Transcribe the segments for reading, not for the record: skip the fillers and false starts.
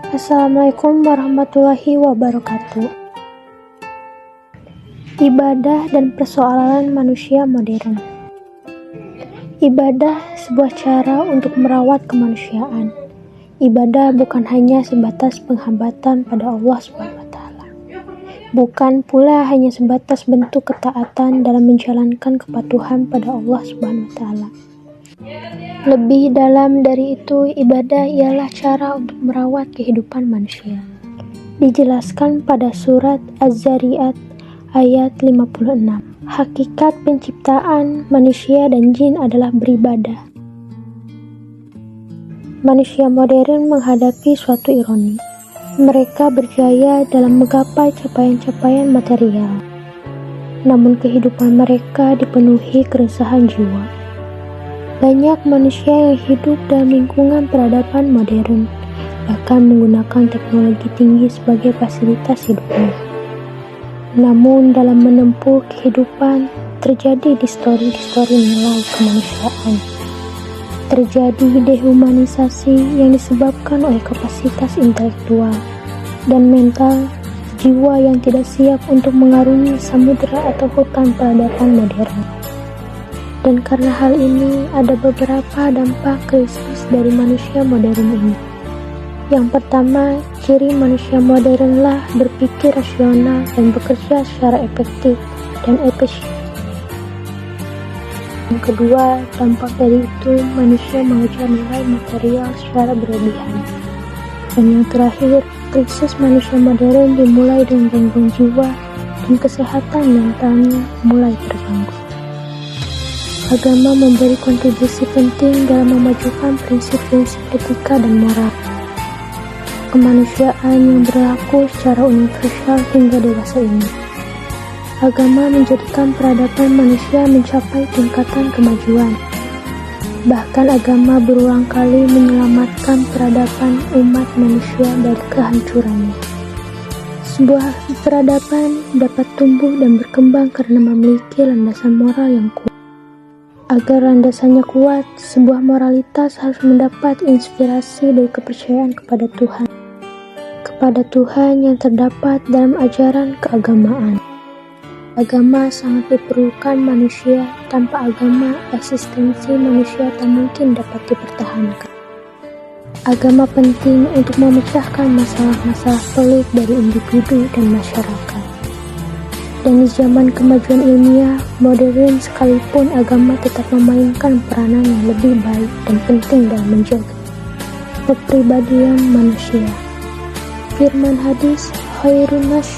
Assalamualaikum warahmatullahi wabarakatuh. Ibadah dan persoalan manusia modern. Ibadah sebuah cara untuk merawat kemanusiaan. Ibadah bukan hanya sebatas penghambatan pada Allah SWT. Bukan pula hanya sebatas bentuk ketaatan dalam menjalankan kepatuhan pada Allah SWT. Lebih dalam dari itu, ibadah ialah cara untuk merawat kehidupan manusia. Dijelaskan pada surat Az-Zariyat ayat 56. Hakikat penciptaan manusia dan jin adalah beribadah. Manusia modern menghadapi suatu ironi. Mereka berjaya dalam menggapai capaian-capaian material. Namun kehidupan mereka dipenuhi keresahan jiwa. Banyak manusia yang hidup dalam lingkungan peradaban modern, bahkan menggunakan teknologi tinggi sebagai fasilitas hidupnya. Namun dalam menempuh kehidupan, terjadi distori-distori nilai kemanusiaan. Terjadi dehumanisasi yang disebabkan oleh kapasitas intelektual dan mental jiwa yang tidak siap untuk mengarungi samudera atau hutan peradaban modern. Dan karena hal ini, ada beberapa dampak krisis dari manusia modern ini. Yang pertama, ciri manusia modernlah berpikir rasional dan bekerja secara efektif dan efisien. Yang kedua, dampak dari itu, manusia mengejar nilai material secara berlebihan. Dan yang terakhir, krisis manusia modern dimulai dengan gangguan jiwa dan kesehatan mentalnya mulai terganggu. Agama memberi kontribusi penting dalam memajukan prinsip-prinsip etika dan moral kemanusiaan yang berlaku secara universal hingga dewasa ini. Agama menjadikan peradaban manusia mencapai tingkatan kemajuan. Bahkan agama berulang kali menyelamatkan peradaban umat manusia dari kehancurannya. Sebuah peradaban dapat tumbuh dan berkembang karena memiliki landasan moral yang kuat. Agar landasannya kuat, sebuah moralitas harus mendapat inspirasi dari kepercayaan kepada Tuhan. Kepada Tuhan yang terdapat dalam ajaran keagamaan. Agama sangat diperlukan manusia, tanpa agama eksistensi manusia tak mungkin dapat dipertahankan. Agama penting untuk memecahkan masalah-masalah pelik dari individu dan masyarakat. Dan di zaman kemajuan ilmiah modern sekalipun, agama tetap memainkan peranan yang lebih baik dan penting dalam menjaga kepribadian manusia. Firman hadis khairun nas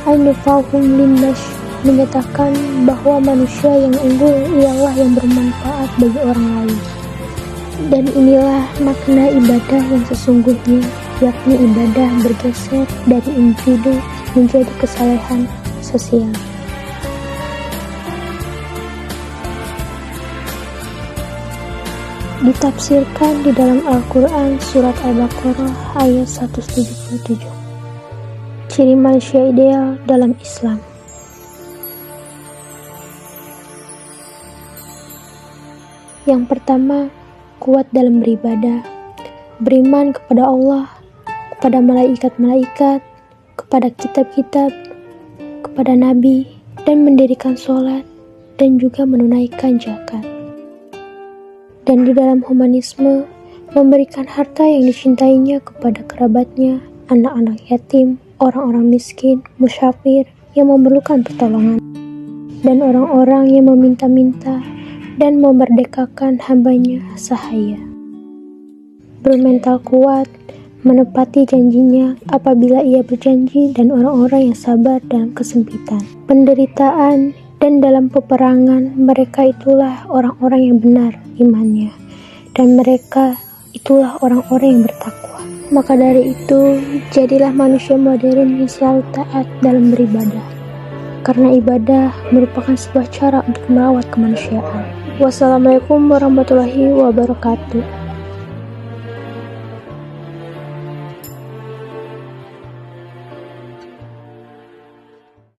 anfa'uhum linnas menyatakan bahwa manusia yang unggul ialah yang bermanfaat bagi orang lain. Dan inilah makna ibadah yang sesungguhnya, yakni ibadah bergeser dari individu menjadi kesalehan sosial. Ditafsirkan di dalam Al-Quran surat Al-Baqarah ayat 177. Ciri manusia ideal dalam Islam. Yang pertama, kuat dalam beribadah, beriman kepada Allah, kepada malaikat-malaikat, kepada kitab-kitab, kepada Nabi, dan mendirikan sholat, dan juga menunaikan zakat. Dan di dalam humanisme, memberikan harta yang dicintainya kepada kerabatnya, anak-anak yatim, orang-orang miskin, musyafir yang memerlukan pertolongan, dan orang-orang yang meminta-minta, dan memerdekakan hambanya sahaya. Bermental kuat, menepati janjinya apabila ia berjanji, dan orang-orang yang sabar dalam kesempitan, penderitaan, dan dalam peperangan. Mereka itulah orang-orang yang benar imannya, dan mereka itulah orang-orang yang bertakwa. Maka dari itu, jadilah manusia modern yang selalu taat dalam beribadah, karena ibadah merupakan sebuah cara untuk merawat kemanusiaan. Wassalamualaikum warahmatullahi wabarakatuh.